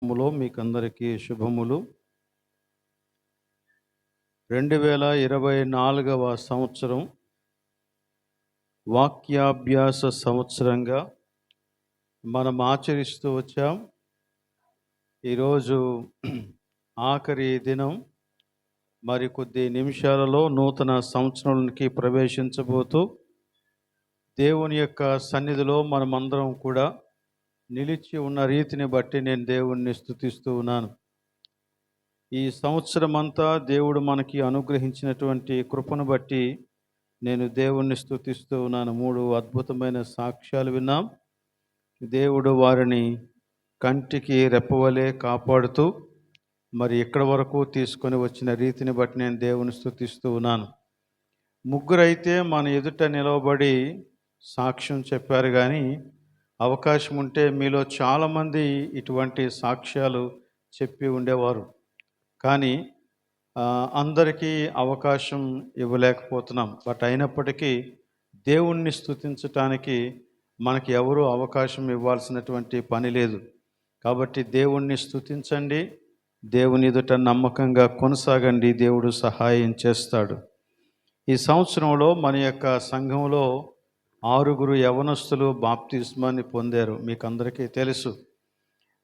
మీకందరికీ శుభములు. 2024వ సంవత్సరం వాక్యాభ్యాస సంవత్సరంగా మనం ఆచరిస్తూ వచ్చాం. ఈరోజు ఆఖరి దినం. మరి కొద్ది నిమిషాలలో నూతన సంవత్సరంలోకి ప్రవేశించబోతూ దేవుని యొక్క సన్నిధిలో మనమందరం కూడా నిలిచి ఉన్న రీతిని బట్టి నేను దేవుణ్ణి స్తుతిస్తూ ఉన్నాను. ఈ సంవత్సరం అంతా దేవుడు మనకి అనుగ్రహించినటువంటి కృపను బట్టి నేను దేవుణ్ణి స్తుతిస్తూ ఉన్నాను. 3 అద్భుతమైన సాక్ష్యాలు విన్నాం. దేవుడు వారిని కంటికి రెప్పవలే కాపాడుతూ మరి ఇక్కడ వరకు తీసుకొని వచ్చిన రీతిని బట్టి నేను దేవుని స్తుతిస్తూ ఉన్నాను. 3 అయితే మన ఎదుట నిలవబడి సాక్ష్యం చెప్పారు. కానీ అవకాశం ఉంటే మీలో చాలామంది ఇటువంటి సాక్ష్యాలు చెప్పి ఉండేవారు. కానీ అందరికీ అవకాశం ఇవ్వలేకపోతున్నాం. బట్ అయినప్పటికీ దేవుణ్ణి స్తుతించటానికి మనకి ఎవరు అవకాశం ఇవ్వాల్సినటువంటి పని లేదు. కాబట్టి దేవుణ్ణి స్తుతించండి, దేవుని ఎదుట నమ్మకంగా కొనసాగండి, దేవుడు సహాయం చేస్తాడు. ఈ సంవత్సరంలో మన యొక్క సంఘంలో 6 యవనస్తులు బాప్తిస్మాన్ని పొందారు. మీకు అందరికీ తెలుసు.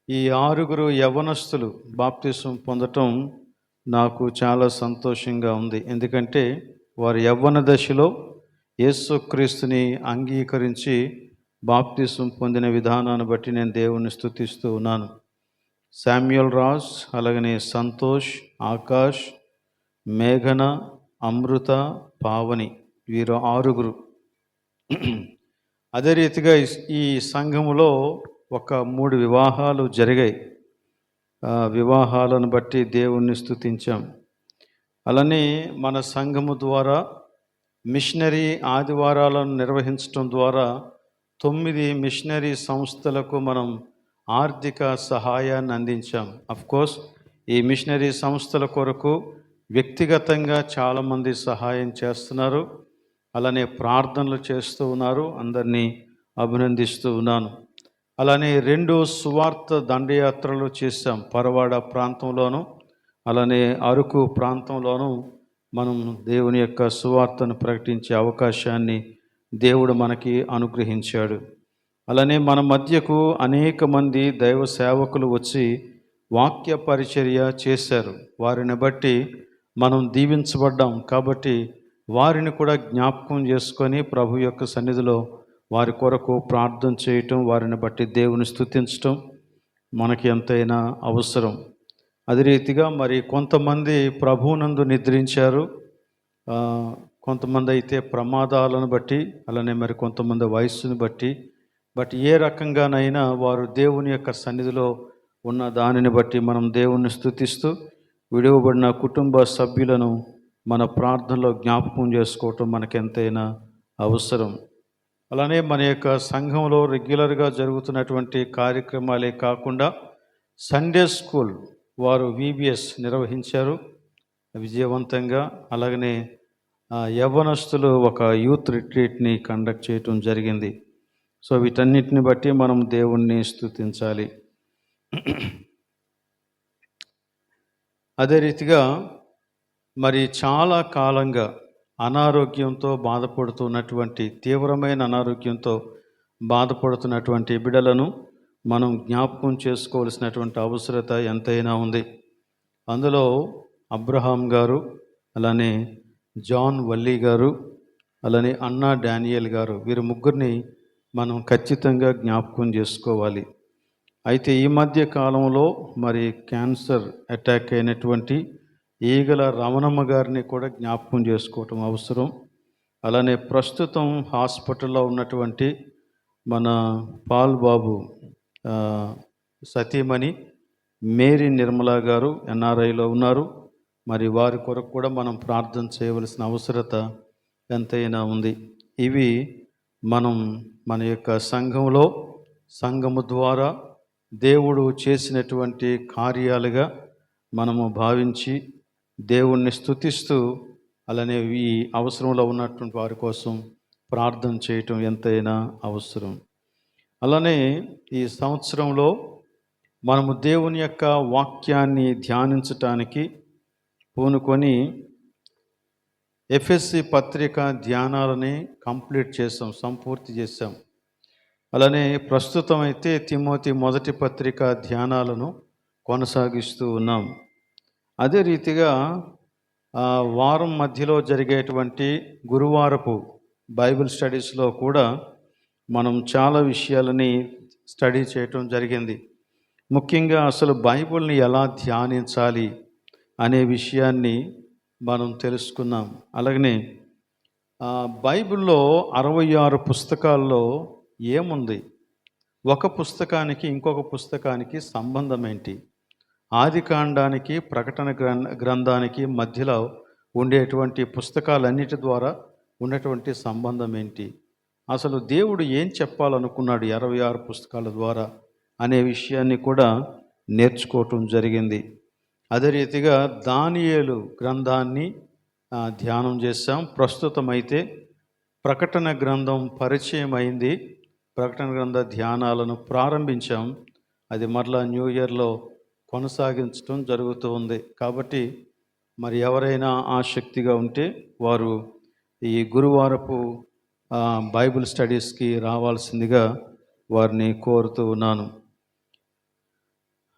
ఈ 6 యవనస్తులు బాప్తిస్మం పొందటం నాకు చాలా సంతోషంగా ఉంది. ఎందుకంటే వారు యవ్వన దశలో యేసుక్రీస్తుని అంగీకరించి బాప్తిస్మం పొందిన విధానాన్ని బట్టి నేను దేవుణ్ణి స్తుతిస్తూ ఉన్నాను. శామ్యుయల్ రాజ్, అలాగనే సంతోష్, ఆకాష్, మేఘన, అమృత, పావని, వీరు 6. అదే రీతిగా ఈ సంఘములో ఒక 3 వివాహాలు జరిగాయి. వివాహాలను బట్టి దేవుణ్ణి స్తుతించాం. అలానే మన సంఘము ద్వారా మిషనరీ ఆదివారాలను నిర్వహించడం ద్వారా 9 మిషనరీ సంస్థలకు మనం ఆర్థిక సహాయాన్ని అందించాం. అఫ్కోర్స్ ఈ మిషనరీ సంస్థల కొరకు వ్యక్తిగతంగా చాలామంది సహాయం చేస్తున్నారు, అలానే ప్రార్థనలు చేస్తూ ఉన్నారు. అందరినీ అభినందిస్తూ ఉన్నాను. అలానే 2 సువార్త దండయాత్రలు చేశాం. పరవాడ ప్రాంతంలోను అలానే అరకు ప్రాంతంలోనూ మనం దేవుని యొక్క సువార్తను ప్రకటించే అవకాశాన్ని దేవుడు మనకి అనుగ్రహించాడు. అలానే మన మధ్యకు అనేక మంది దైవ సేవకులు వచ్చి వాక్య పరిచర్య చేశారు. వారిని బట్టి మనం దీవించబడ్డాం. కాబట్టి వారిని కూడా జ్ఞాపకం చేసుకొని ప్రభు యొక్క సన్నిధిలో వారి కొరకు ప్రార్థన చేయటం, వారిని బట్టి దేవుని స్తుతించటం మనకి ఎంతైనా అవసరం. అదే రీతిగా మరి కొంతమంది ప్రభువునందు నిద్రించారు, కొంతమంది అయితే ప్రమాదాలను బట్టి, అలానే మరి కొంతమంది వయస్సును బట్టి. బట్ ఏ రకంగానైనా వారు దేవుని యొక్క సన్నిధిలో ఉన్న దానిని బట్టి మనం దేవుణ్ణి స్తుతిస్తూ విడువబడిన కుటుంబ సభ్యులను మన ప్రార్థనలో జ్ఞాపకం చేసుకోవటం మనకెంతైనా అవసరం. అలానే మన యొక్క సంఘంలో రెగ్యులర్గా జరుగుతున్నటువంటి కార్యక్రమాలే కాకుండా సండే స్కూల్ వారు VBS నిర్వహించారు విజయవంతంగా. అలాగనే యవ్వనస్తులు ఒక యూత్ రిట్రీట్ని కండక్ట్ చేయటం జరిగింది. సో వీటన్నిటిని బట్టి మనం దేవుణ్ణి స్తుతించాలి. అదే రీతిగా మరి చాలా కాలంగా అనారోగ్యంతో బాధపడుతున్నటువంటి, తీవ్రమైన అనారోగ్యంతో బాధపడుతున్నటువంటి బిడ్డలను మనం జ్ఞాపకం చేసుకోవాల్సినటువంటి అవసరత ఎంతైనా ఉంది. అందులో అబ్రహాం గారు, అలానే జాన్ వల్లీ గారు, అలానే అన్నా డానియల్ గారు, వీరు 3 మనం ఖచ్చితంగా జ్ఞాపకం చేసుకోవాలి. అయితే ఈ మధ్య కాలంలో మరి క్యాన్సర్ అటాక్ అయినటువంటి ఈగల రమణమ్మ గారిని కూడా జ్ఞాపకం చేసుకోవటం అవసరం. అలానే ప్రస్తుతం హాస్పిటల్లో ఉన్నటువంటి మన పాల్ బాబు సతీమణి మేరీ నిర్మలా గారు NRIలో ఉన్నారు. మరి వారి కొరకు కూడా మనం ప్రార్థన చేయవలసిన అవసరత ఎంతైనా ఉంది. ఇవి మనం మన యొక్క సంఘము ద్వారా దేవుడు చేసినటువంటి కార్యాలుగా మనము భావించి దేవుణ్ణి స్తుతిస్తూ అలానే ఈ అవసరంలో ఉన్నటువంటి వారి కోసం ప్రార్థన చేయటం ఎంతైనా అవసరం. అలానే ఈ సంవత్సరంలో మనము దేవుని యొక్క వాక్యాన్ని ధ్యానించటానికి పూనుకొని ఎఫ్ఎస్సి పత్రిక ధ్యానాలని కంప్లీట్ చేసాం, సంపూర్తి చేసాం. అలానే ప్రస్తుతం అయితే తిమోతి మొదటి పత్రిక ధ్యానాలను కొనసాగిస్తూ ఉన్నాం. అదే రీతిగా వారం మధ్యలో జరిగేటువంటి గురువారపు బైబిల్ స్టడీస్లో కూడా మనం చాలా విషయాలని స్టడీ చేయటం జరిగింది. ముఖ్యంగా అసలు బైబిల్ని ఎలా ధ్యానించాలి అనే విషయాన్ని మనం తెలుసుకున్నాం. అలాగనే బైబిల్లో 66 పుస్తకాల్లో ఏముంది, ఒక పుస్తకానికి ఇంకొక పుస్తకానికి సంబంధం ఏంటి, ఆది కాండానికి ప్రకటన గ్రంథానికి మధ్యలో ఉండేటువంటి పుస్తకాలన్నిటి ద్వారా ఉన్నటువంటి సంబంధం ఏంటి, అసలు దేవుడు ఏం చెప్పాలనుకున్నాడు 66 పుస్తకాల ద్వారా అనే విషయాన్ని కూడా నేర్చుకోవటం జరిగింది. అదే రీతిగా దానియేలు గ్రంథాన్ని ధ్యానం చేశాం. ప్రస్తుతం అయితే ప్రకటన గ్రంథం పరిచయం అయింది, ప్రకటన గ్రంథ ధ్యానాలను ప్రారంభించాం. అది మరలా న్యూ ఇయర్లో కొనసాగించడం జరుగుతూ ఉంది. కాబట్టి మరి ఎవరైనా ఆసక్తిగా ఉంటే వారు ఈ గురువారపు బైబిల్ స్టడీస్కి రావాల్సిందిగా వారిని కోరుతూ ఉన్నాను.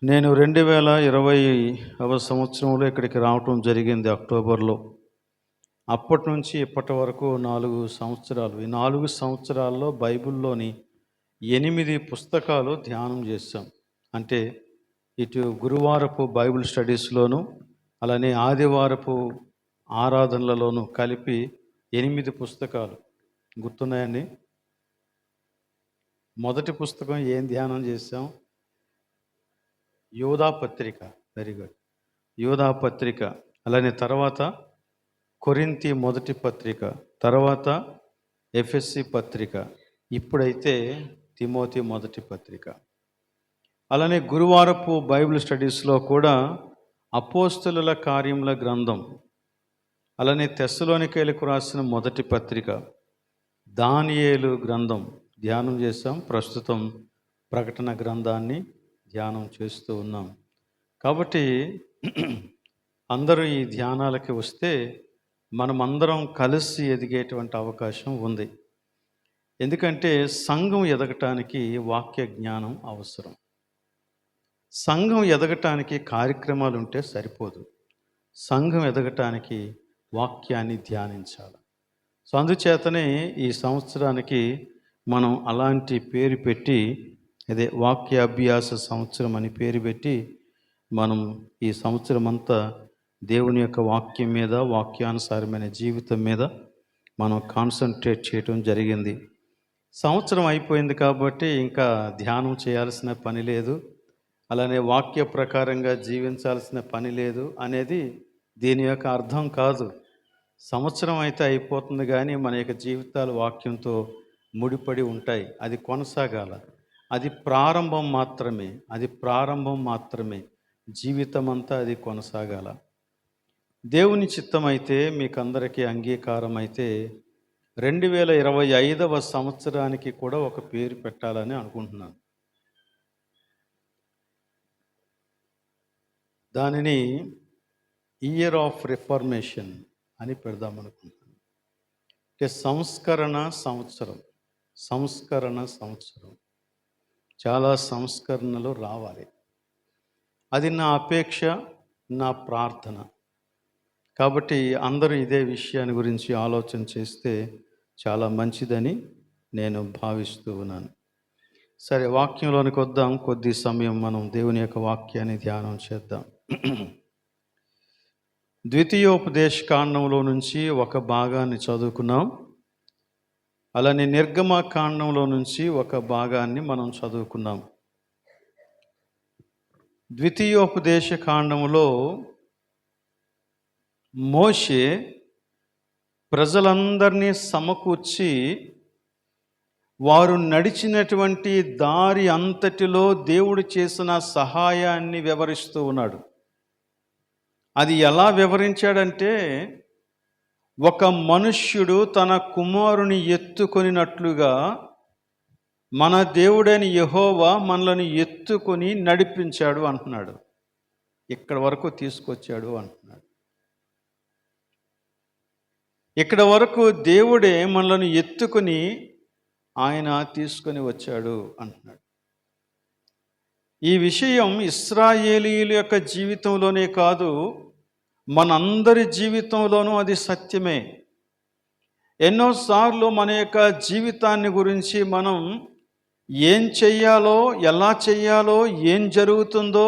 నేను 2020వ సంవత్సరంలో ఇక్కడికి రావటం జరిగింది అక్టోబర్లో. అప్పటి నుంచి ఇప్పటి వరకు 4 సంవత్సరాలు. ఈ 4 సంవత్సరాల్లో బైబిల్లోని 8 పుస్తకాలు ధ్యానం చేశాం. అంటే ఇటు గురువారపు బైబిల్ స్టడీస్లోను అలానే ఆదివారపు ఆరాధనలలోనూ కలిపి 8 పుస్తకాలు గుర్తున్నాయండి. మొదటి పుస్తకం ఏం ధ్యానం చేశాం? యోధా పత్రిక. వెరీ గుడ్, యోధా పత్రిక. అలానే తర్వాత కొరింథీ మొదటి పత్రిక, తర్వాత ఎఫ్ఎస్సి పత్రిక, ఇప్పుడైతే తిమోతి మొదటి పత్రిక. అలానే గురువారపు బైబిల్ స్టడీస్లో కూడా అపోస్తలుల కార్యముల గ్రంథం, అలానే తెస్సలోనికైలకు రాసిన మొదటి పత్రిక, దానియేలు గ్రంథం ధ్యానం చేసాం. ప్రస్తుతం ప్రకటన గ్రంథాన్ని ధ్యానం చేస్తూ ఉన్నాం. కాబట్టి అందరూ ఈ ధ్యానాలకి వస్తే మనమందరం కలిసి ఎదిగేటువంటి అవకాశం ఉంది. ఎందుకంటే సంఘం ఎదగటానికి వాక్య జ్ఞానం అవసరం. సంఘం ఎదగటానికి కార్యక్రమాలు ఉంటే సరిపోదు, సంఘం ఎదగటానికి వాక్యాన్ని ధ్యానించాలి. సో అందుచేతనే ఈ సంవత్సరానికి మనం అలాంటి పేరు పెట్టి, అదే వాక్యాభ్యాస సంవత్సరం అని పేరు పెట్టి మనం ఈ సంవత్సరం అంతా దేవుని యొక్క వాక్యం మీద, వాక్యానుసారమైన జీవితం మీద మనం కాన్సన్ట్రేట్ చేయటం జరిగింది. సంవత్సరం అయిపోయింది కాబట్టి ఇంకా ధ్యానం చేయాల్సిన పని లేదు, అలానే వాక్య ప్రకారంగా జీవించాల్సిన పని లేదు అనేది దీని యొక్క అర్థం కాదు. సంవత్సరం అయితే అయిపోతుంది కానీ మన యొక్క జీవితాలు వాక్యంతో ముడిపడి ఉంటాయి. అది కొనసాగాల. అది ప్రారంభం మాత్రమే, అది ప్రారంభం మాత్రమే. జీవితం అంతా అది కొనసాగాల. దేవుని చిత్తం అయితే, మీకందరికీ అంగీకారం అయితే 2025వ సంవత్సరానికి కూడా ఒక పేరు పెట్టాలని అనుకుంటున్నాను. దానిని ఇయర్ ఆఫ్ రిఫార్మేషన్ అని పెడదామనుకుంటున్నాను. అంటే సంస్కరణ సంవత్సరం, సంస్కరణ సంవత్సరం. చాలా సంస్కరణలు రావాలి. అది నా అపేక్ష, నా ప్రార్థన. కాబట్టి అందరూ ఇదే విషయాన్ని గురించి ఆలోచన చేస్తే చాలా మంచిదని నేను భావిస్తూ ఉన్నాను. సరే, వాక్యంలోనికి వద్దాం. కొద్ది సమయం మనం దేవుని యొక్క వాక్యాన్ని ధ్యానం చేద్దాం. ద్వితీయోపదేశ కాండంలో నుంచి ఒక భాగాన్ని చదువుకున్నాం. అలానే నిర్గమ కాండంలో నుంచి ఒక భాగాన్ని మనం చదువుకున్నాం. ద్వితీయోపదేశ కాండంలో మోషే ప్రజలందరినీ సమకూర్చి వారు నడిచినటువంటి దారి అంతటిలో దేవుడు చేసిన సహాయాన్ని వివరిస్తూ ఉన్నాడు. అది ఎలా వివరించాడంటే, ఒక మనుష్యుడు తన కుమారుని ఎత్తుకొనినట్లుగా మన దేవుడైన యెహోవా మనల్ని ఎత్తుకొని నడిపించాడు అంటున్నాడు. ఇక్కడ వరకు తీసుకొచ్చాడు అంటున్నాడు. ఇక్కడ వరకు దేవుడే మనల్ని ఎత్తుకొని ఆయన తీసుకొని వచ్చాడు అంటున్నాడు. ఈ విషయం ఇశ్రాయేలీయుల యొక్క జీవితంలోనే కాదు, మనందరి జీవితంలోనూ అది సత్యమే. ఎన్నోసార్లు మన యొక్క జీవితాన్ని గురించి మనం ఏం చెయ్యాలో, ఎలా చెయ్యాలో, ఏం జరుగుతుందో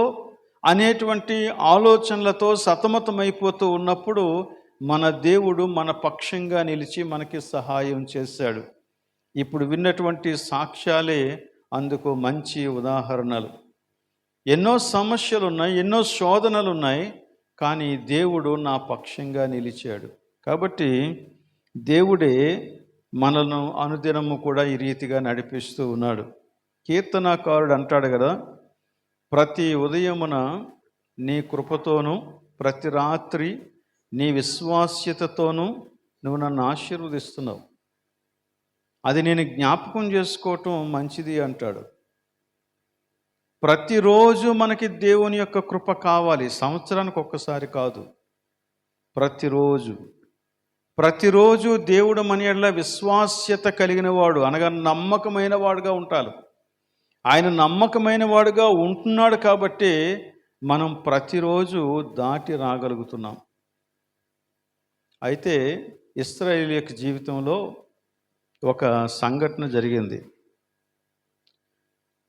అనేటువంటి ఆలోచనలతో సతమతమైపోతూ ఉన్నప్పుడు మన దేవుడు మన పక్షంగా నిలిచి మనకి సహాయం చేశాడు. ఇప్పుడు విన్నటువంటి సాక్ష్యాలే అందుకు మంచి ఉదాహరణలు. ఎన్నో సమస్యలు ఉన్నాయి, ఎన్నో శోధనలు ఉన్నాయి, కానీ దేవుడు నా పక్షంగా నిలిచాడు. కాబట్టి దేవుడే మనను అనుదినము కూడా ఈ రీతిగా నడిపిస్తూ ఉన్నాడు. కీర్తనాకారుడు అంటాడు కదా, ప్రతి ఉదయమున నీ కృపతోనూ ప్రతి రాత్రి నీ విశ్వాస్యతతోనూ నువ్వు నన్ను ఆశీర్వదిస్తున్నావు, అది నేను జ్ఞాపకం చేసుకోవటం మంచిది అంటాడు. ప్రతిరోజు మనకి దేవుని యొక్క కృప కావాలి, సంవత్సరానికి ఒక్కసారి కాదు, ప్రతిరోజు దేవుడు మన యెడల విశ్వాస్యత కలిగిన వాడు అనగా నమ్మకమైన వాడుగా ఉంటాడు. ఆయన నమ్మకమైన వాడుగా ఉంటున్నాడు కాబట్టి మనం ప్రతిరోజు దాటి రాగలుగుతున్నాం. అయితే ఇశ్రాయేలు యొక్క జీవితంలో ఒక సంఘటన జరిగింది.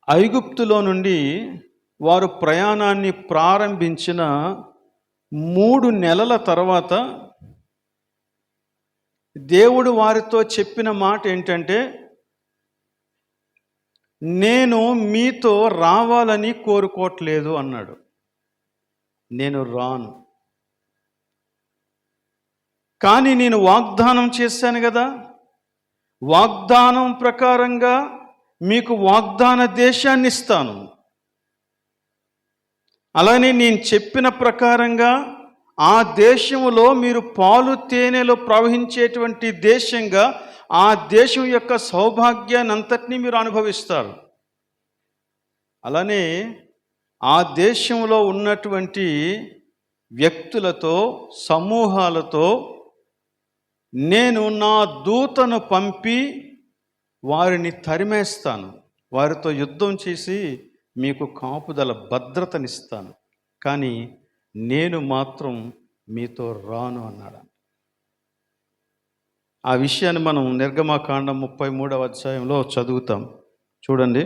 ఐగుప్తులో నుండి వారు ప్రయాణాన్ని ప్రారంభించిన 3 నెలల తర్వాత దేవుడు వారితో చెప్పిన మాట ఏంటంటే, నేను మీతో రావాలని కోరుకోవట్లేదు అన్నాడు. నేను రాను, కానీ నేను వాగ్దానం చేశాను కదా, వాగ్దానం ప్రకారంగా మీకు వాగ్దాన దేశాన్ని ఇస్తాను. అలానే నేను చెప్పిన ప్రకారంగా ఆ దేశంలో మీరు పాలు తేనెలు ప్రవహించేటువంటి దేశంగా ఆ దేశం యొక్క సౌభాగ్యాన్ని అంతటినీ మీరు అనుభవిస్తారు. అలానే ఆ దేశంలో ఉన్నటువంటి వ్యక్తులతో, సమూహాలతో నేను నా దూతను పంపి వారిని తరిమేస్తాను, వారితో యుద్ధం చేసి మీకు కాపుదల భద్రతనిస్తాను, కానీ నేను మాత్రం మీతో రాను అన్నాడు. ఆ విషయాన్ని మనం నిర్గమకాండం 33వ అధ్యాయంలో చదువుతాం. చూడండి,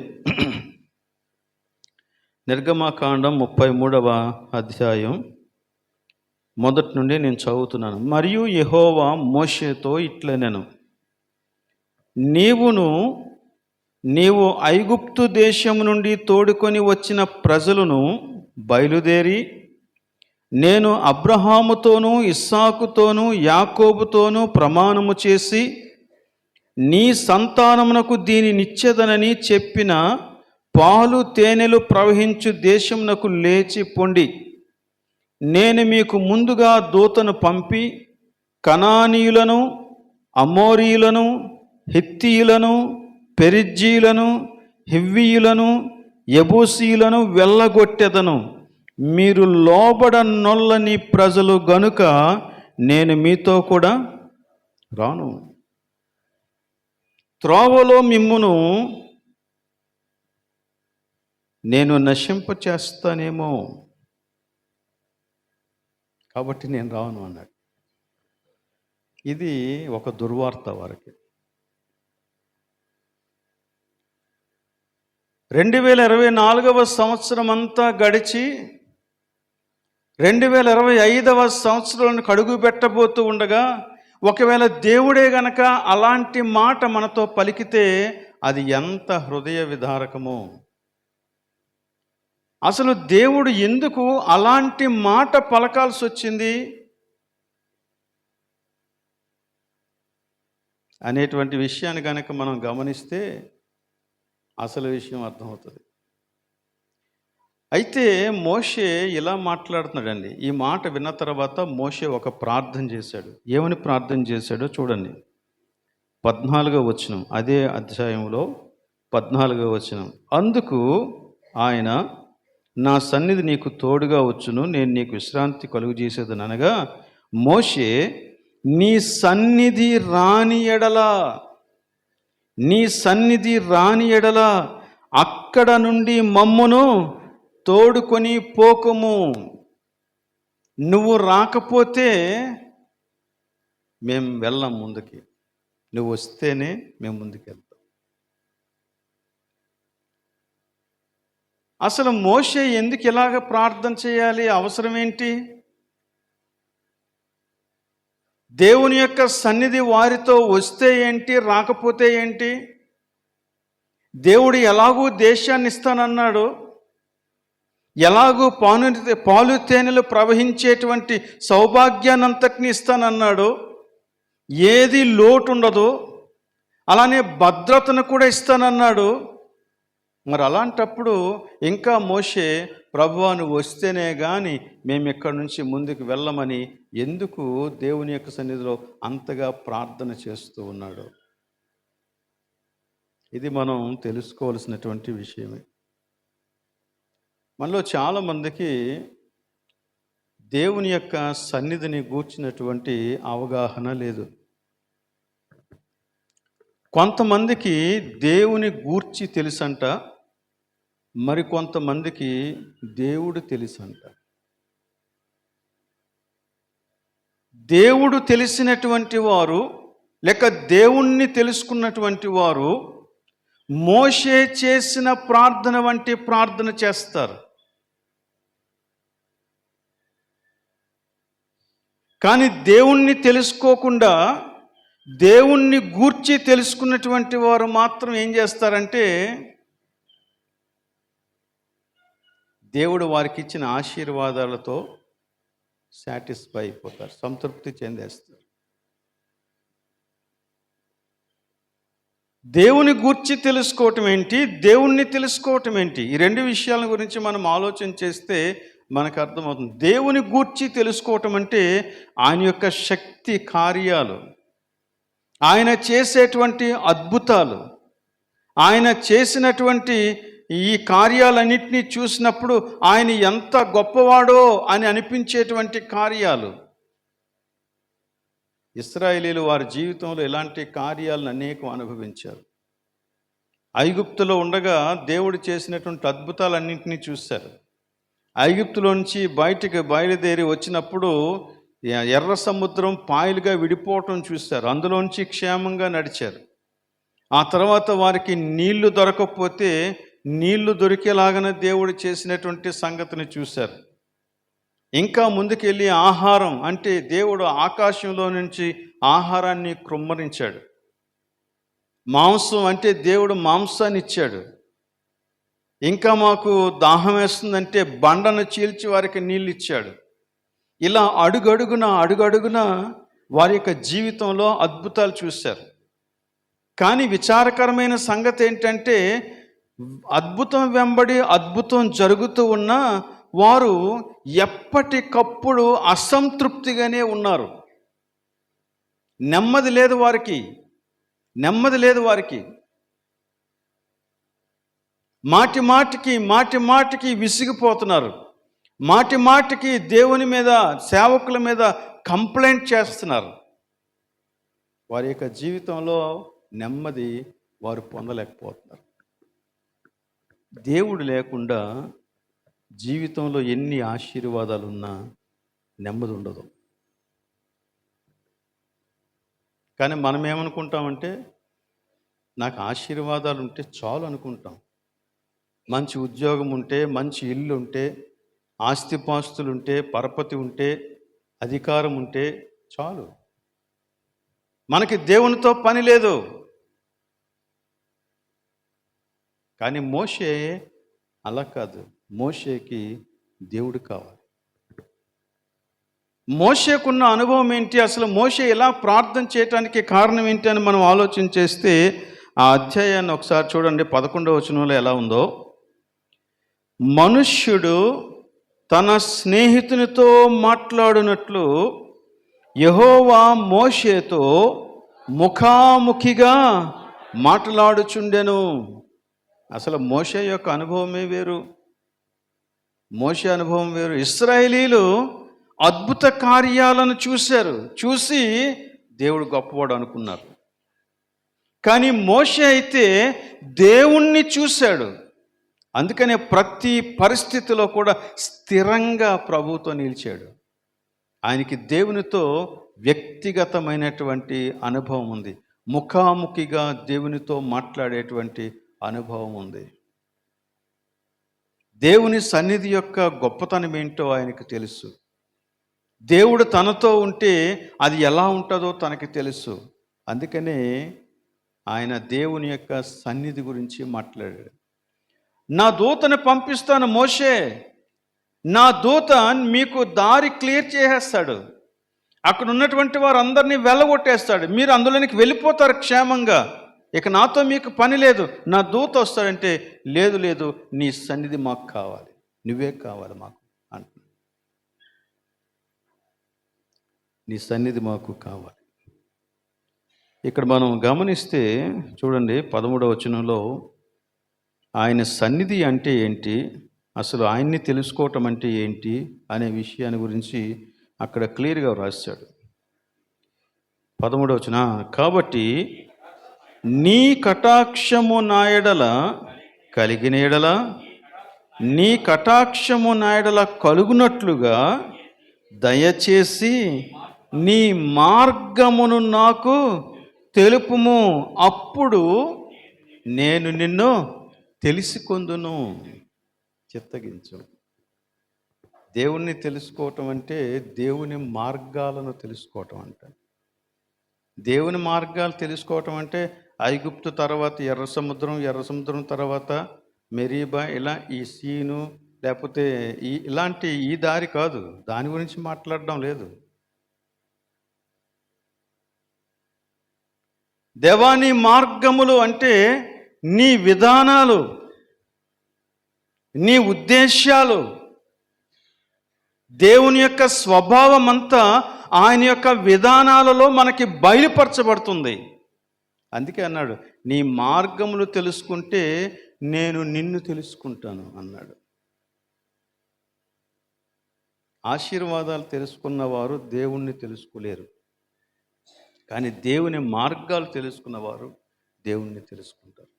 నిర్గమకాండం 33వ అధ్యాయం మొదటి నుండి నేను చదువుతున్నాను. మరియు యెహోవా మోషేతో ఇట్లనెను, నీవు ఐగుప్తు దేశం నుండి తోడుకొని వచ్చిన ప్రజలను బయలుదేరి నేను అబ్రహాముతోనూ ఇస్సాకుతోనూ యాకోబుతోనూ ప్రమాణము చేసి నీ సంతానమునకు దీనినిచ్చెదనని చెప్పిన పాలు తేనెలు ప్రవహించు దేశమునకు లేచి పొండి. నేను మీకు ముందుగా దూతను పంపి కనానీయులను, అమోరీయులను, హిత్తీయులను, పెరిజ్జీయులను, హివ్వీయులను, యెబూసీయులను వెళ్ళగొట్టెదను. మీరు లోబడనొల్లని ప్రజలు గనుక నేను మీతో కూడా రాను. త్రోవలో మిమ్మును నేను నశింపచేస్తానేమో, కాబట్టి నేను రాను అన్నాడు. ఇది ఒక దుర్వార్త వారికి. 2024వ సంవత్సరం అంతా గడిచి 2025వ సంవత్సరంలో అడుగు పెట్టబోతూ ఉండగా ఒకవేళ దేవుడే గనక అలాంటి మాట మనతో పలికితే అది ఎంత హృదయ విదారకమో. అసలు దేవుడు ఎందుకు అలాంటి మాట పలకాల్సి వచ్చింది అనేటువంటి విషయాన్ని కనుక మనం గమనిస్తే అసలు విషయం అర్థమవుతుంది. అయితే మోషే ఇలా మాట్లాడుతున్నాడండి. ఈ మాట విన్న తర్వాత మోషే ఒక ప్రార్థన చేశాడు. ఏమని ప్రార్థన చేశాడో చూడండి. 14వ వచనం అదే అధ్యాయంలో 14వ వచనం. అందుకు ఆయన, నా సన్నిధి నీకు తోడుగా వచ్చును, నేను నీకు విశ్రాంతి కలుగజేసేదని అనగా, మోషే, నీ సన్నిధి రాని ఎడల, నీ సన్నిధి రాని ఎడల అక్కడ నుండి మమ్మును తోడుకొని పోకుము. నువ్వు రాకపోతే మేము వెళ్ళం ముందుకి, నువ్వు వస్తేనే మేము ముందుకు వెళ్తాం. అసలు మోషే ఎందుకు ఇలాగ ప్రార్థన చేయాలి? అవసరం ఏంటి? దేవుని యొక్క సన్నిధి వారితో వస్తే ఏంటి, రాకపోతే ఏంటి? దేవుడు ఎలాగూ దేశాన్ని ఇస్తానన్నాడు, ఎలాగూ పాలు తేనెలు ప్రవహించేటువంటి సౌభాగ్యాన్నంతటిని ఇస్తానన్నాడు, ఏది లోటు ఉండదు, అలానే భద్రతను కూడా ఇస్తానన్నాడు. మరి అలాంటప్పుడు ఇంకా మోషే, ప్రభువా నువ్వు వస్తేనే కానీ మేము ఇక్కడి నుంచి ముందుకు వెళ్ళమని ఎందుకు దేవుని యొక్క సన్నిధిలో అంతగా ప్రార్థన చేస్తూ ఉన్నాడు? ఇది మనం తెలుసుకోవాల్సినటువంటి విషయమే. మనలో చాలామందికి దేవుని యొక్క సన్నిధిని గూర్చినటువంటి అవగాహన లేదు. కొంతమందికి దేవుని గూర్చి తెలుసంట, మరి కొంతమందికి దేవుడు తెలుసంట. దేవుడు తెలిసినటువంటి వారు లేక దేవుణ్ణి తెలుసుకున్నటువంటి వారు మోషే చేసిన ప్రార్థన వంటి ప్రార్థన చేస్తారు. కానీ దేవుణ్ణి తెలుసుకోకుండా దేవుణ్ణి గూర్చి తెలుసుకున్నటువంటి వారు మాత్రం ఏం చేస్తారంటే, దేవుడు వారికి ఇచ్చిన ఆశీర్వాదాలతో సాటిస్ఫై అయిపోతారు, సంతృప్తి చెందేస్తారు. దేవుని గూర్చి తెలుసుకోవటం ఏంటి, దేవుణ్ణి తెలుసుకోవటం ఏంటి? ఈ రెండు విషయాల గురించి మనం ఆలోచన చేస్తే మనకు అర్థమవుతుంది. దేవుని గూర్చి తెలుసుకోవటం అంటే ఆయన యొక్క శక్తి కార్యాలు, ఆయన చేసేటువంటి అద్భుతాలు, ఆయన చేసినటువంటి ఈ కార్యాలన్నింటినీ చూసినప్పుడు ఆయన ఎంత గొప్పవాడో అని అనిపించేటువంటి కార్యాలు. ఇశ్రాయేలీయులు వారి జీవితంలో ఇలాంటి కార్యాలను అనేకం అనుభవించారు. ఐగుప్తులో ఉండగా దేవుడు చేసినటువంటి అద్భుతాలన్నింటినీ చూశారు. ఐగుప్తులో నుంచి బయటికి బయలుదేరి వచ్చినప్పుడు ఎర్ర సముద్రం పాయలుగా విడిపోవటం చూశారు. అందులోంచి క్షేమంగా నడిచారు. ఆ తర్వాత వారికి నీళ్లు దొరకకపోతే నీళ్లు దొరికేలాగానే దేవుడు చేసినటువంటి సంగతిని చూశారు. ఇంకా ముందుకెళ్ళి ఆహారం అంటే దేవుడు ఆకాశంలో నుంచి ఆహారాన్ని కృమ్మరించాడు. మాంసం అంటే దేవుడు మాంసాన్ని ఇచ్చాడు. ఇంకా మాకు దాహం వేస్తుందంటే బండను చీల్చి వారికి నీళ్ళు ఇచ్చాడు. ఇలా అడుగడుగున వారి యొక్క జీవితంలో అద్భుతాలు చూశారు. కానీ విచారకరమైన సంగతి ఏంటంటే, అద్భుతం వెంబడి అద్భుతం జరుగుతూ ఉన్నా వారు ఎప్పటికప్పుడు అసంతృప్తిగానే ఉన్నారు. నెమ్మది లేదు వారికి. మాటి మాటికి విసిగిపోతున్నారు. మాటికి దేవుని మీద, సేవకుల మీద కంప్లైంట్ చేస్తున్నారు. వారి యొక్క జీవితంలో నెమ్మది వారు పొందలేకపోతున్నారు. దేవుడు లేకుండా జీవితంలో ఎన్ని ఆశీర్వాదాలు ఉన్నా నెమ్మది ఉండదు. కానీ మనం ఏమనుకుంటామంటే, నాకు ఆశీర్వాదాలు ఉంటే చాలు అనుకుంటాం. మంచి ఉద్యోగం ఉంటే, మంచి ఇల్లు ఉంటే, ఆస్తిపాస్తులు ఉంటే, పరపతి ఉంటే, అధికారం ఉంటే చాలు, మనకి దేవునితో పని లేదు. కానీ మోషే అలా కాదు. మోషేకి దేవుడు కావాలి. మోషేకున్న అనుభవం ఏంటి, అసలు మోషే ఎలా ప్రార్థన చేయటానికి కారణం ఏంటి అని మనం ఆలోచన చేస్తే, ఆ అధ్యాయాన్ని ఒకసారి చూడండి. 11వ వచనంలో ఎలా ఉందో, మనుష్యుడు తన స్నేహితునితో మాట్లాడినట్లు యెహోవా మోషేతో ముఖాముఖిగా మాట్లాడుచుండెను. అసలు మోషే యొక్క అనుభవమే వేరు. మోషే అనుభవం వేరు. ఇశ్రాయేలీలు అద్భుత కార్యాలను చూశారు. చూసి దేవుడు గొప్పవాడు అనుకున్నారు. కానీ మోషే అయితే దేవుణ్ణి చూశాడు. అందుకనే ప్రతి పరిస్థితిలో కూడా స్థిరంగా ప్రభువుతో నిలిచాడు. ఆయనకి దేవునితో వ్యక్తిగతమైనటువంటి అనుభవం ఉంది. ముఖాముఖిగా దేవునితో మాట్లాడేటువంటి అనుభవం ఉంది. దేవుని సన్నిధి యొక్క గొప్పతనం ఏంటో ఆయనకు తెలుసు. దేవుడు తనతో ఉంటే అది ఎలా ఉంటుందో తనకి తెలుసు. అందుకనే ఆయన దేవుని యొక్క సన్నిధి గురించి మాట్లాడాడు. నా దూతను పంపిస్తాను మోషే, నా దూత మీకు దారి క్లియర్ చేసేస్తాడు, అక్కడ ఉన్నటువంటి వారందరినీ వెళ్ళగొట్టేస్తాడు, మీరు అందులోనికి వెళ్ళిపోతారు క్షేమంగా, ఇక నాతో మీకు పని లేదు, నా దూత వస్తాడంటే లేదు లేదు నీ సన్నిధి మాకు కావాలి, నువ్వే కావాలి మాకు అంటున్నాడు. నీ సన్నిధి మాకు కావాలి. ఇక్కడ మనం గమనిస్తే చూడండి 13వ వచనంలో ఆయన సన్నిధి అంటే ఏంటి, అసలు ఆయన్ని తెలుసుకోవటం అంటే ఏంటి అనే విషయాన్ని గురించి అక్కడ క్లియర్గా రాశాడు. 13వ వచనం, కాబట్టి నీ కటాక్షము నా ఎడల కలిగిన ఎడల, నీ కటాక్షము నా ఎడల కలుగునట్లుగా దయచేసి నీ మార్గమును నాకు తెలుపుము, అప్పుడు నేను నిన్ను తెలుసుకొందును. చిత్తగించు. దేవుణ్ణి తెలుసుకోవటం అంటే దేవుని మార్గాలను తెలుసుకోవటం అంట. దేవుని మార్గాలు తెలుసుకోవటం అంటే ఐగుప్తు తర్వాత ఎర్ర సముద్రం తర్వాత మెరీబా, ఇలా ఈ సీను లేకపోతే ఇలాంటి ఈ దారి కాదు. దాని గురించి మాట్లాడడం లేదు. దేవాని మార్గములు అంటే నీ విధానాలు, నీ ఉద్దేశాలు, దేవుని యొక్క స్వభావం అంతా ఆయన యొక్క విధానాలలో మనకి బయలుపరచబడుతుంది. అందుకే అన్నాడు, నీ మార్గములు తెలుసుకుంటే నేను నిన్ను తెలుసుకుంటాను అన్నాడు. ఆశీర్వాదాలు తెలుసుకున్నవారు దేవుణ్ణి తెలుసుకోలేరు, కానీ దేవుని మార్గాలు తెలుసుకున్నవారు దేవుణ్ణి తెలుసుకుంటారు.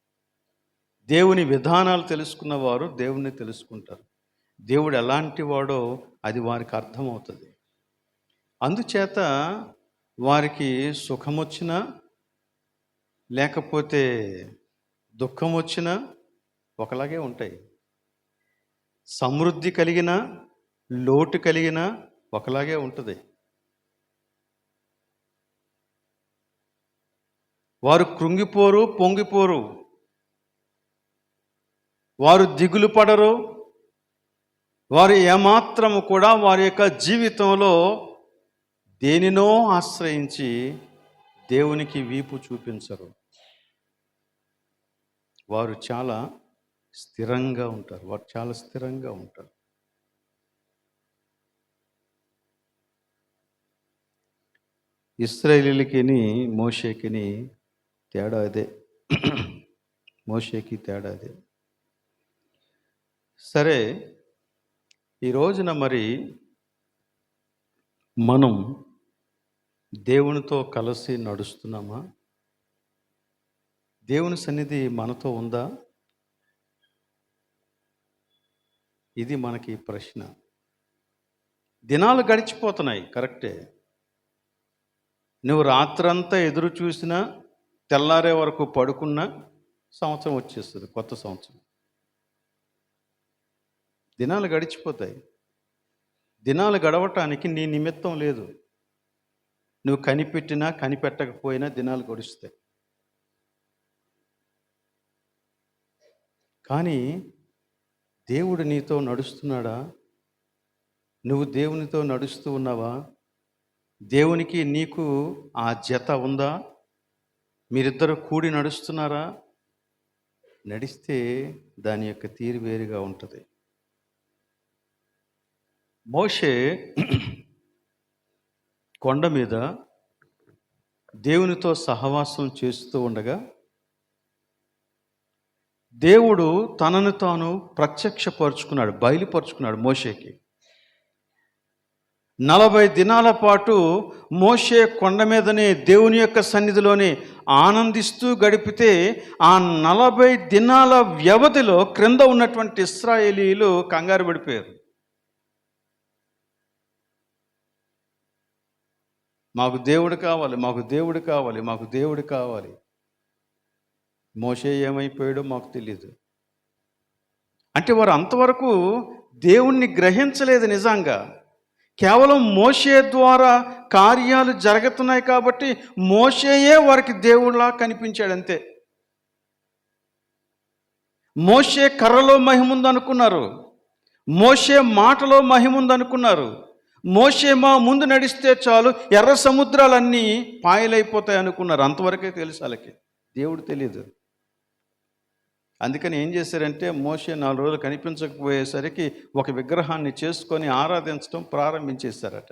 దేవుని విధానాలు తెలుసుకున్నవారు దేవుణ్ణి తెలుసుకుంటారు. దేవుడు ఎలాంటి వాడో అది వారికి అర్థమవుతుంది. అందుచేత వారికి సుఖం వచ్చినా లేకపోతే దుఃఖం వచ్చినా ఒకలాగే ఉంటాయి. సమృద్ధి కలిగిన లోటు కలిగిన ఒకలాగే ఉంటుంది. వారు కృంగిపోరు, పొంగిపోరు, వారు దిగులు పడరు, వారు ఏమాత్రము కూడా వారి యొక్క జీవితంలో దేనినో ఆశ్రయించి దేవునికి వీపు చూపించరు. వారు చాలా స్థిరంగా ఉంటారు. ఇశ్రాయేలీయులకిని మోషేకిని తేడా అదే. మోషేకి తేడా అదే. సరే, ఈ రోజున మరి మనం దేవునితో కలిసి నడుస్తున్నామా? దేవుని సన్నిధి మనతో ఉందా? ఇది మనకి ప్రశ్న. దినాలు గడిచిపోతున్నాయి, కరెక్టే. నువ్వు రాత్రంతా ఎదురు చూసినా తెల్లారే వరకు పడుకున్నా సంవత్సరం వచ్చేస్తుంది, కొత్త సంవత్సరం. దినాలు గడిచిపోతాయి. దినాలు గడవటానికి నీ నిమిత్తం లేదు. నువ్వు కనిపెట్టినా కనిపెట్టకపోయినా దినాలు గడుస్తాయి. కానీ దేవుడు నీతో నడుస్తున్నాడా? నువ్వు దేవునితో నడుస్తూ ఉన్నావా? దేవునికి నీకు ఆ జత ఉందా? మీరిద్దరు కూడి నడుస్తున్నారా? నడిస్తే దాని యొక్క తీరు వేరుగా ఉంటుంది. మోషే కొండ మీద దేవునితో సహవాసం చేస్తూ ఉండగా దేవుడు తనను తాను ప్రత్యక్షపరుచుకున్నాడు, బయలుపరుచుకున్నాడు మోషేకి. 40 దినాల పాటు మోషే కొండ మీదనే దేవుని యొక్క సన్నిధిలోనే ఆనందిస్తూ గడిపితే, ఆ 40 దినాల వ్యవధిలో క్రింద ఉన్నటువంటి ఇశ్రాయేలీయులు కంగారు పడిపోయారు. మాకు దేవుడు కావాలి, మాకు దేవుడు కావాలి, మాకు దేవుడు కావాలి. మోషే ఏమైపోయాడో మాకు తెలియదు. అంటే వారు అంతవరకు దేవుణ్ణి గ్రహించలేదు. నిజంగా కేవలం మోషే ద్వారా కార్యాలు జరుగుతున్నాయి కాబట్టి మోషేయే వారికి దేవుడిలా కనిపించాడు అంతే. మోషే కర్రలో మహిముంది అనుకున్నారు, మోషే మాటలో మహిముంది అనుకున్నారు, మోషే మా ముందు నడిస్తే చాలు ఎర్ర సముద్రాలన్నీ పాయలైపోతాయి అనుకున్నారు. అంతవరకే తెలుసు వాళ్ళకి, దేవుడు తెలియదు. అందుకని ఏం చేశారంటే, మోషే 4 రోజులు కనిపించకపోయేసరికి ఒక విగ్రహాన్ని చేసుకొని ఆరాధించడం ప్రారంభించేశారట.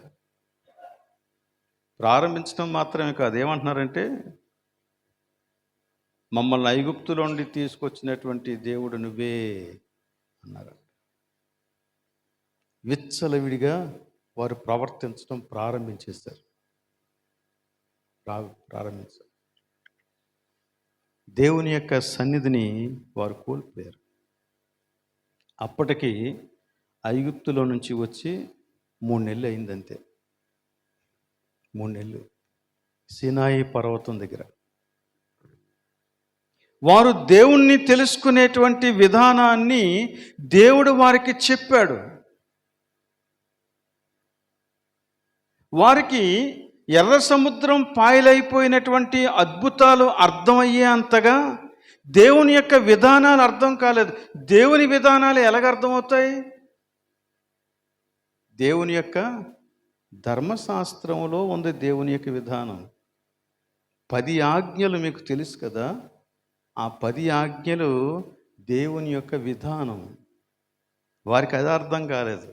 ప్రారంభించడం మాత్రమే కాదు, ఏమంటున్నారంటే, మమ్మల్ని ఐగుప్తులో నుండి తీసుకొచ్చినటువంటి దేవుడు నువ్వే అన్నారు. విచ్చలవిడిగా వారు ప్రవర్తించడం ప్రారంభించేశారు. దేవుని యొక్క సన్నిధిని వారు కోల్పోయారు. అప్పటికి ఐగుప్తులో నుంచి వచ్చి 3 నెలలు అయిందంతే. 3 నెలలు సీనాయి పర్వతం దగ్గర వారు దేవుణ్ణి తెలుసుకునేటువంటి విధానాన్ని దేవుడు వారికి చెప్పాడు. వారికి ఎర్ర సముద్రం పాయలైపోయినటువంటి అద్భుతాలు అర్థమయ్యే అంతగా దేవుని యొక్క విధానాలు అర్థం కాలేదు. దేవుని విధానాలు ఎలాగ అర్థమవుతాయి? దేవుని యొక్క ధర్మశాస్త్రంలో ఉంది దేవుని యొక్క విధానం. 10 ఆజ్ఞలు మీకు తెలుసు కదా, ఆ 10 ఆజ్ఞలు దేవుని యొక్క విధానం. వారికి అది అర్థం కాలేదు.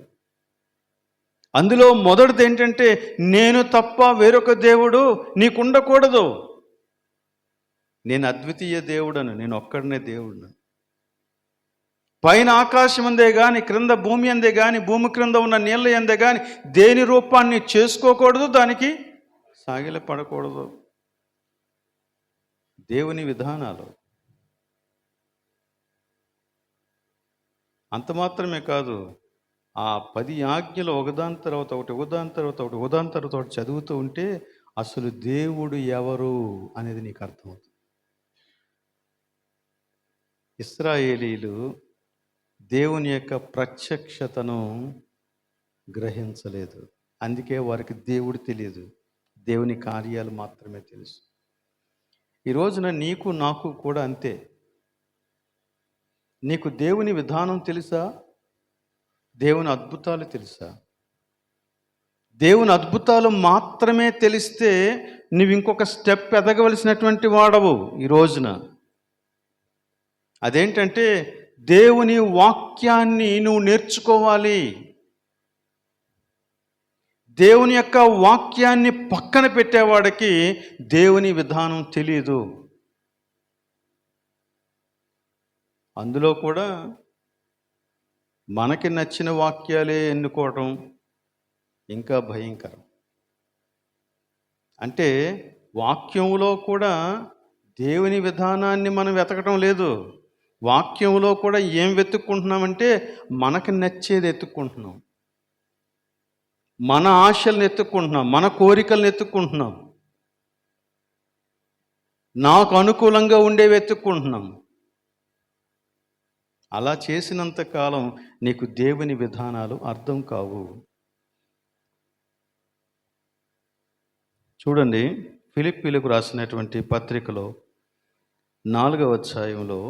అందులో మొదటిది ఏంటంటే, నేను తప్ప వేరొక దేవుడు నీకు ఉండకూడదు, నేను అద్వితీయ దేవుడను, నేను ఒక్కడనే దేవుడును. పైన ఆకాశం అందే కానీ, క్రింద భూమి అందే కానీ, భూమి క్రింద ఉన్న నీళ్ళ అందే కానీ దేని రూపాన్ని చేసుకోకూడదు, దానికి సాగిలపడకూడదు. దేవుని విధానాలు. అంత మాత్రమే కాదు, ఆ 10 ఆజ్ఞలు ఒకదాని తర్వాత ఒకటి, ఒకదాని తర్వాత ఒకటి, ఒకదాని తర్వాత ఒకటి చదువుతూ ఉంటే అసలు దేవుడు ఎవరు అనేది నీకు అర్థమవుతుంది. ఇశ్రాయేలీలు దేవుని యొక్క ప్రత్యక్షతను గ్రహించలేదు. అందుకే వారికి దేవుడు తెలియదు, దేవుని కార్యాలు మాత్రమే తెలుసు. ఈ రోజున నీకు నాకు కూడా అంతే. నీకు దేవుని విధానం తెలుసా? దేవుని అద్భుతాలు తెలుసా? దేవుని అద్భుతాలు మాత్రమే తెలిస్తే నువ్వు ఇంకొక స్టెప్ ఎదగవలసినటువంటి వాడవు ఈ రోజున. అదేంటంటే, దేవుని వాక్యాన్ని నువ్వు నేర్చుకోవాలి. దేవుని యొక్క వాక్యాన్ని పక్కన పెట్టేవాడికి దేవుని విధానం తెలియదు. అందులో కూడా మనకి నచ్చిన వాక్యాలే ఎన్నుకోవడం ఇంకా భయంకరం. అంటే వాక్యంలో కూడా దేవుని విధానాన్ని మనం వెతకడం లేదు. వాక్యంలో కూడా ఏం వెతుక్కుంటున్నామంటే, మనకు నచ్చేది ఎత్తుక్కుంటున్నాం, మన ఆశలను ఎత్తుక్కుంటున్నాం, మన కోరికలను ఎత్తుక్కుంటున్నాం, నాకు అనుకూలంగా ఉండేవి ఎత్తుక్కుంటున్నాం. అలా చేసినంత కాలం నీకు దేవుని విధానాలు అర్థం కావు. చూడండి, ఫిలిప్పీలకు రాసినటువంటి పత్రికలో 4వ అధ్యాయంలో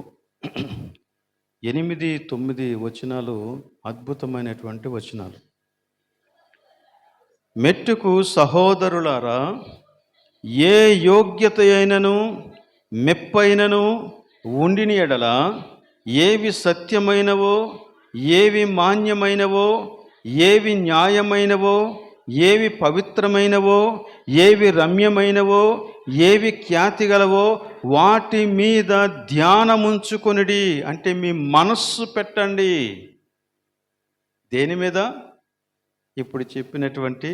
8, 9 వచనాలు అద్భుతమైనటువంటి వచనాలు. మెట్టుకు సహోదరులారా, ఏ యోగ్యత అయినను మెప్పైనను ఉండిని ఎడల, ఏవి సత్యమైనవో, ఏవి మాన్యమైనవో, ఏవి న్యాయమైనవో, ఏవి పవిత్రమైనవో, ఏవి రమ్యమైనవో, ఏవి ఖ్యాతి గలవో వాటి మీద ధ్యానముంచుకొనిడి. అంటే మీ మనస్సు పెట్టండి. దేని మీద? ఇప్పుడు చెప్పినటువంటి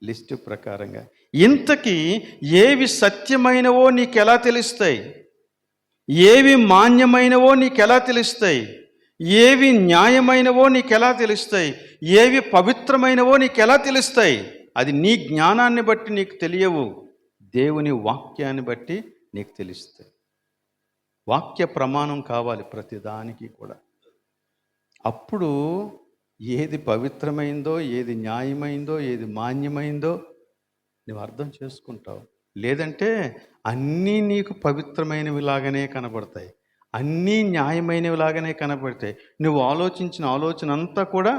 లిస్టు ప్రకారంగా. ఇంతకీ ఏవి సత్యమైనవో నీకెలా తెలుస్తాయి? ఏవి మాన్యమైనవో నీకెలా తెలుస్తాయి? ఏవి న్యాయమైనవో నీకెలా తెలుస్తాయి? ఏవి పవిత్రమైనవో నీకెలా తెలుస్తాయి? అది నీ జ్ఞానాన్ని బట్టి నీకు తెలియవు, దేవుని వాక్యాన్ని బట్టి నీకు తెలుస్తాయి. వాక్య ప్రమాణం కావాలి ప్రతిదానికి కూడా. అప్పుడు ఏది పవిత్రమైందో, ఏది న్యాయమైందో, ఏది మాన్యమైందో నువ్వు అర్థం చేసుకుంటావు. లేదంటే అన్నీ నీకు పవిత్రమైనవిలాగానే కనబడతాయి, అన్నీ న్యాయమైనవిలాగానే కనబడతాయి. నువ్వు ఆలోచించిన ఆలోచన అంతా కూడా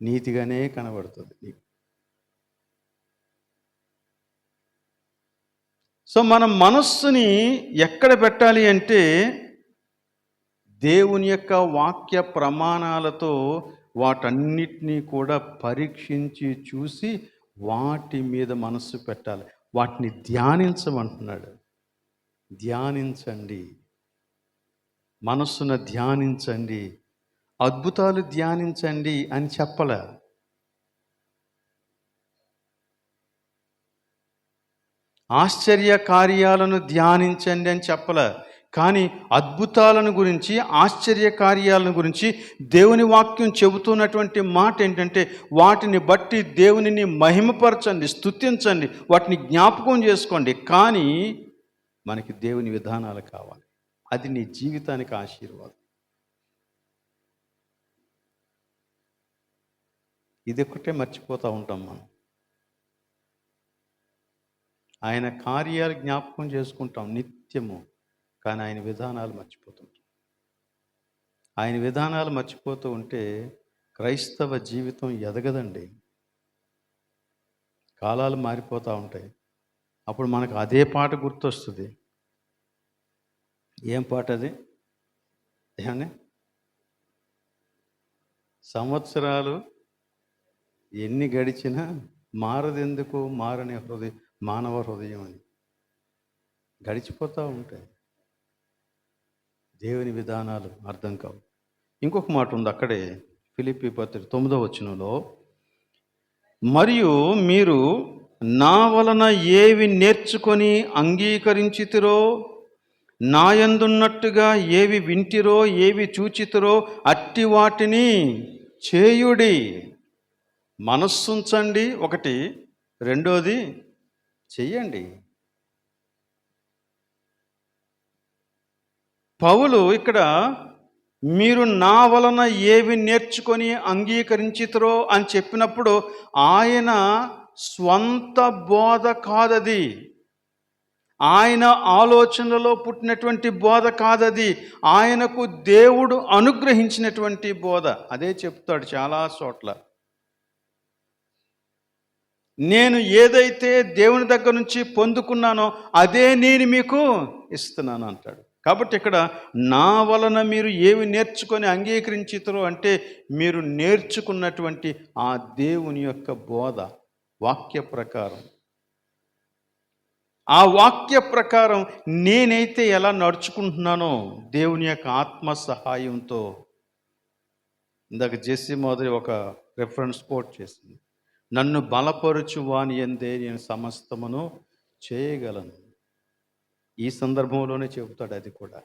నీతిగానే కనబడుతుంది నీకు. సో మన మనస్సుని ఎక్కడ పెట్టాలి అంటే దేవుని యొక్క వాక్య ప్రమాణాలతో వాటన్నిటినీ కూడా పరీక్షించి చూసి వాటి మీద మనస్సు పెట్టాలి. వాటిని ధ్యానించమంటున్నాడు. ధ్యానించండి, మనస్సును ధ్యానించండి, అద్భుతాలు ధ్యానించండి అని చెప్పలే. ఆశ్చర్య కార్యాలను ధ్యానించండి అని చెప్పలే. కానీ అద్భుతాలను గురించి, ఆశ్చర్య కార్యాలను గురించి దేవుని వాక్యం చెబుతున్నటువంటి మాట ఏంటంటే వాటిని బట్టి దేవునిని మహిమపరచండి, స్తుతించండి, వాటిని జ్ఞాపకం చేసుకోండి. కానీ మనకి దేవుని విధానాలు కావాలి. అది నీ జీవితానికి ఆశీర్వాదం. ఇది ఒక్కటే మర్చిపోతూ ఉంటాం మనం. ఆయన కార్యాలు జ్ఞాపకం చేసుకుంటాం నిత్యము, కానీ ఆయన విధానాలు మర్చిపోతుంటాం. ఆయన విధానాలు మర్చిపోతూ ఉంటే క్రైస్తవ జీవితం ఎదగదండి. కాలాలు మారిపోతూ ఉంటాయి. అప్పుడు మనకు అదే పాట గుర్తొస్తుంది. ఏం పాట అది? ఏమని? సంవత్సరాలు ఎన్ని గడిచినా మారదెందుకు మారని హృదయం, మానవ హృదయం అని. గడిచిపోతూ ఉంటాయి, దేవుని విధానాలు అర్థం కావు. ఇంకొక మాట ఉంది అక్కడే, ఫిలిప్పీ పత్రిక 9వ వచనంలో, మరియు మీరు నా వలన ఏవి నేర్చుకొని అంగీకరించితిరో, నాయందున్నట్టుగా ఏవి వింటిరో, ఏవి చూచితిరో అట్టి వాటిని చేయుడి. మనస్సుంచండి ఒకటి, రెండోది చెయ్యండి. పౌలు ఇక్కడ మీరు నా వలన ఏవి నేర్చుకొని అంగీకరించితిరో అని చెప్పినప్పుడు ఆయన స్వంత బోధ కాదది, ఆయన ఆలోచనలో పుట్టినటువంటి బోధ కాదది, ఆయనకు దేవుడు అనుగ్రహించినటువంటి బోధ. అదే చెప్తాడు చాలా చోట్ల. నేను ఏదైతే దేవుని దగ్గర నుంచి పొందుకున్నానో అదే నేను మీకు ఇస్తున్నాను అంటాడు. కాబట్టి ఇక్కడ నా వలన మీరు ఏవి నేర్చుకొని అంగీకరించితురో అంటే మీరు నేర్చుకున్నటువంటి ఆ దేవుని యొక్క బోధ, వాక్య ప్రకారం. ఆ వాక్య ప్రకారం నేనైతే ఎలా నడుచుకుంటున్నానో దేవుని యొక్క ఆత్మ సహాయంతో. ఇందాక జెస్సీ మోదరి ఒక రెఫరెన్స్ కోట్ చేసింది, నన్ను బలపరుచు వాని యందే నేను సమస్తమును చేయగలను. ఈ సందర్భంలోనే చెబుతాడు అది కూడా,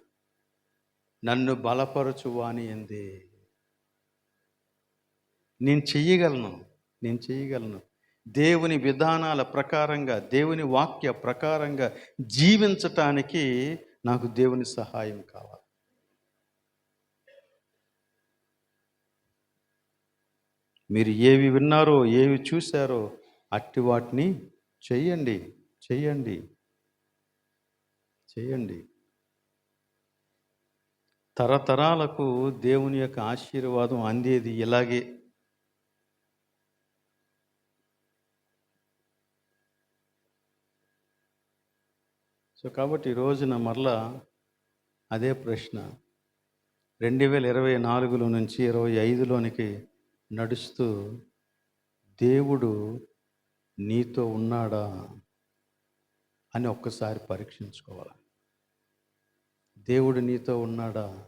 నన్ను బలపరచు వాని యందే నేను చెయ్యగలను. దేవుని విధానాల ప్రకారంగా, దేవుని వాక్య ప్రకారంగా జీవించటానికి నాకు దేవుని సహాయం కావాలి. మీరు ఏవి విన్నారో, ఏవి చూశారో అట్టి వాటిని చెయ్యండి. తరతరాలకు దేవుని యొక్క ఆశీర్వాదం అందేది ఇలాగే. సో కాబట్టి ఈ రోజున మరలా అదే ప్రశ్న 2024లో నుంచి 25లోనికి నడుస్తూ దేవుడు నీతో ఉన్నాడా అని ఒక్కసారి పరీక్షించుకోవాలి. దేవుడు నీతో ఉన్నాడా?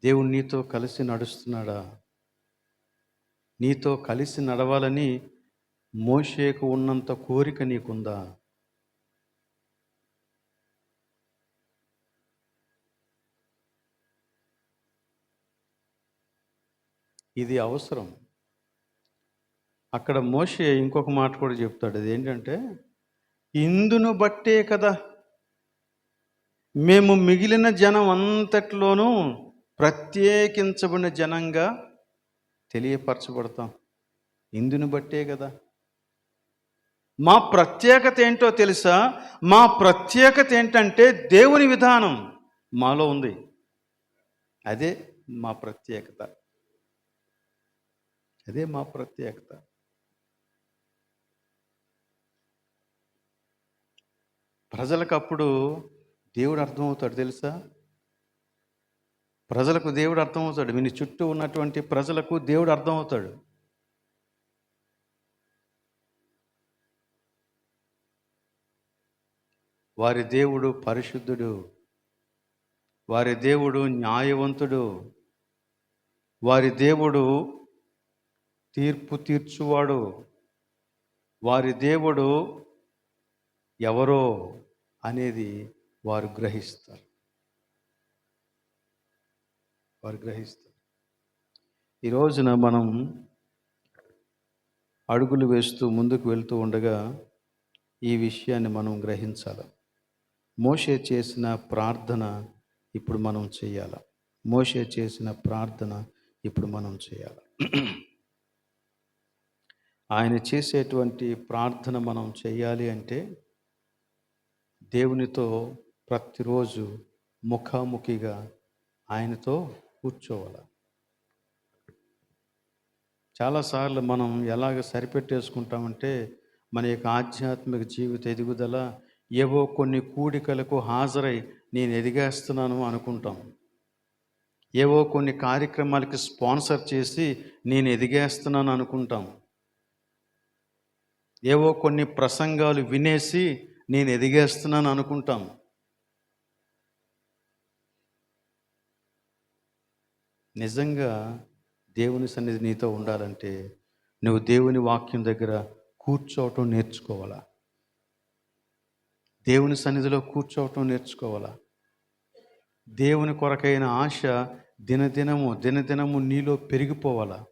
దేవుడు నీతో కలిసి నడుస్తున్నాడా? నీతో కలిసి నడవాలని మోషేకు ఉన్నంత కోరిక నీకుందా? ఇది అవసరం. అక్కడ మోషే ఇంకొక మాట కూడా చెప్తాడు. అది ఏంటంటే, ఇందును బట్టే కదా మేము మిగిలిన జనం అంతట్లోనూ ప్రత్యేకించబడిన జనంగా తెలియపరచబడతాం. ఇందును బట్టే కదా. మా ప్రత్యేకత ఏంటో తెలుసా? మా ప్రత్యేకత ఏంటంటే దేవుని విధానం మాలో ఉంది. అదే మా ప్రత్యేకత. అదే మా ప్రత్యేకత. ప్రజలకు అప్పుడు దేవుడు అర్థమవుతాడు తెలుసా? ప్రజలకు దేవుడు అర్థమవుతాడు. మీ చుట్టూ ఉన్నటువంటి ప్రజలకు దేవుడు అర్థమవుతాడు. వారి దేవుడు పరిశుద్ధుడు, వారి దేవుడు న్యాయవంతుడు, వారి దేవుడు తీర్పు తీర్చువాడు, వారి దేవుడు ఎవరో అనేది వారు గ్రహిస్తారు. ఈ రోజున మనం అడుగులు వేస్తూ ముందుకు వెళ్తూ ఉండగా ఈ విషయాన్ని మనం గ్రహించాలి. మోషే చేసిన ప్రార్థన ఇప్పుడు మనం చేయాలి. మోషే చేసిన ప్రార్థన ఇప్పుడు మనం చేయాలి. ఆయన చేసేటువంటి ప్రార్థన మనం చేయాలి అంటే దేవునితో ప్రతిరోజు ముఖాముఖిగా ఆయనతో కూర్చోవాలి. చాలాసార్లు మనం ఎలాగ సరిపెట్టేసుకుంటామంటే మన యొక్క ఆధ్యాత్మిక జీవిత ఎదుగుదల ఏవో కొన్ని కూడికలకు హాజరై నేను ఎదిగేస్తున్నాను అనుకుంటాం. ఏవో కొన్ని కార్యక్రమాలకి స్పాన్సర్ చేసి నేను ఎదిగేస్తున్నాను అనుకుంటాం. ఏవో కొన్ని ప్రసంగాలు వినేసి నేను ఎదిగేస్తున్నాను అనుకుంటాం. నిజంగా దేవుని సన్నిధి నీతో ఉండాలంటే నువ్వు దేవుని వాక్యం దగ్గర కూర్చోవటం నేర్చుకోవాలా. దేవుని సన్నిధిలో కూర్చోవటం నేర్చుకోవాలా. దేవుని కొరకైన ఆశ దినదినము నీలో పెరిగిపోవాలా.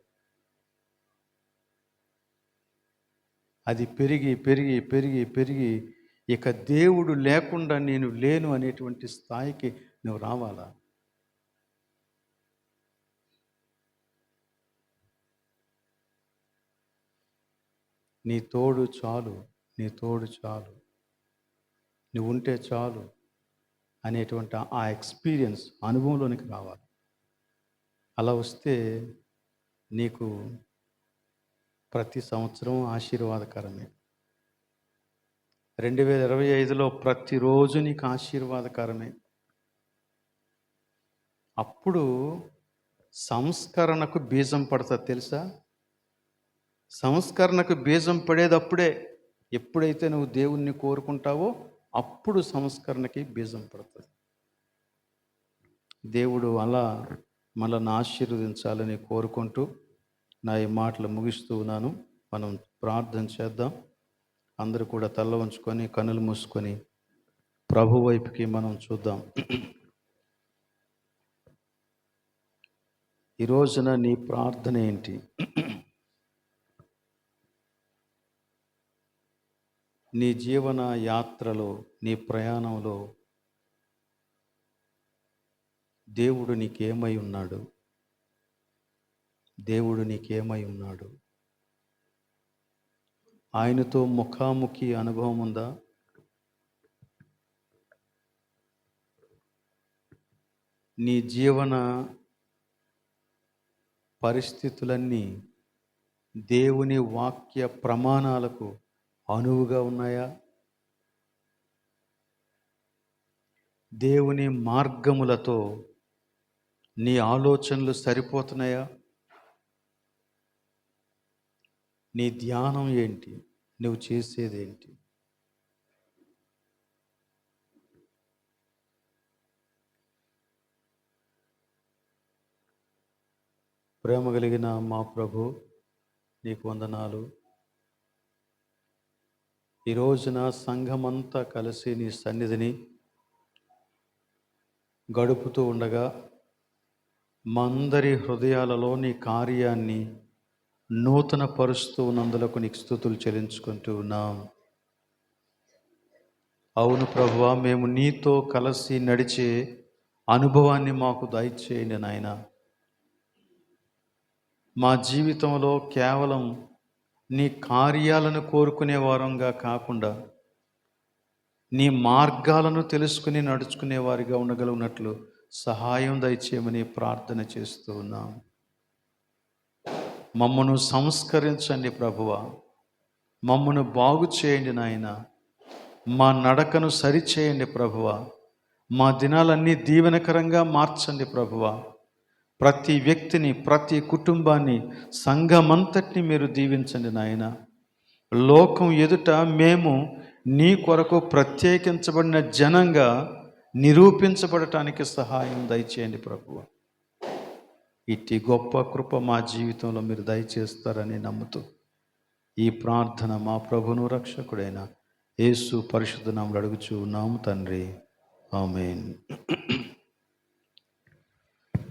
అది పెరిగి పెరిగి పెరిగి పెరిగి ఇక దేవుడు లేకుండా నేను లేను అనేటువంటి స్థాయికి నువ్వు రావాలా. నీ తోడు చాలు, నీ తోడు చాలు, నువ్వు ఉంటే చాలు అనేటువంటి ఆ ఎక్స్పీరియన్స్ అనుభవంలోనికి రావాలి. అలా వస్తే నీకు ప్రతి సంవత్సరం ఆశీర్వాదకరమే. 2025లో ప్రతిరోజు నీకు ఆశీర్వాదకరమే. అప్పుడు సంస్కరణకు బీజం పడుతుంది తెలుసా? సంస్కరణకు బీజం పడేటప్పుడే, ఎప్పుడైతే నువ్వు దేవుణ్ణి కోరుకుంటావో అప్పుడు సంస్కరణకి బీజం పడుతుంది. దేవుడు అలా మనల్ని ఆశీర్వదించాలని కోరుకుంటూ నా ఈ మాటలు ముగిస్తూ ఉన్నాను. మనం ప్రార్థన చేద్దాం. అందరూ కూడా తల్ల ఉంచుకొని కన్నులు మూసుకొని ప్రభు వైపుకి మనం చూద్దాం. ఈ రోజున నీ ప్రార్థన ఏంటి? నీ జీవన యాత్రలో, నీ ప్రయాణంలో దేవుడు నీకేమై ఉన్నాడు? దేవుడు నీకేమై ఉన్నాడు? ఆయనతో ముఖాముఖి అనుభవం ఉందా? నీ జీవన పరిస్థితులన్నీ దేవుని వాక్య ప్రమాణాలకు అనువుగా ఉన్నాయా? దేవుని మార్గములతో నీ ఆలోచనలు సరిపోతున్నాయా? నీ ధ్యానం ఏంటి? నువ్వు చేసేదేంటి? ప్రేమ కలిగిన మా ప్రభు, నీకు వందనాలు. ఈ రోజున సంఘమంతా కలిసి నీ సన్నిధిని గడుపుతూ ఉండగా మా అందరి హృదయాలలో నీ కార్యాన్ని నూతన పరుస్తూ ఉన్నందులకు నీకు స్తుతులు చెల్లించుకుంటూ ఉన్నాం. అవును ప్రభువా, మేము నీతో కలిసి నడిచే అనుభవాన్ని మాకు దయచేయండి నాయన. మా జీవితంలో కేవలం నీ కార్యాలను కోరుకునే వారంగా కాకుండా నీ మార్గాలను తెలుసుకుని నడుచుకునే వారిగా ఉండగలిగినట్లు సహాయం దయచేయమని ప్రార్థన చేస్తూ ఉన్నాం. మమ్మను సంస్కరించండి ప్రభువా, మమ్మను బాగు చేయండి నాయన. మా నడకను సరిచేయండి ప్రభువా. మా దినాలన్నీ దీవెనకరంగా మార్చండి ప్రభువా. ప్రతి వ్యక్తిని, ప్రతి కుటుంబాన్ని, సంఘమంతటిని మీరు దీవించండి నాయన. లోకం ఎదుట మేము నీ కొరకు ప్రత్యేకించబడిన జనంగా నిరూపించబడటానికి సహాయం దయచేయండి ప్రభువా. ఇట్టి గొప్ప కృప మా జీవితంలో మీరు దయచేస్తారని నమ్ముతూ ఈ ప్రార్థన మా ప్రభును రక్షకుడైన యేసు పరిశుద్ధ నామములో అడుగుచూ ఉన్నాము తండ్రి. ఆమేన్.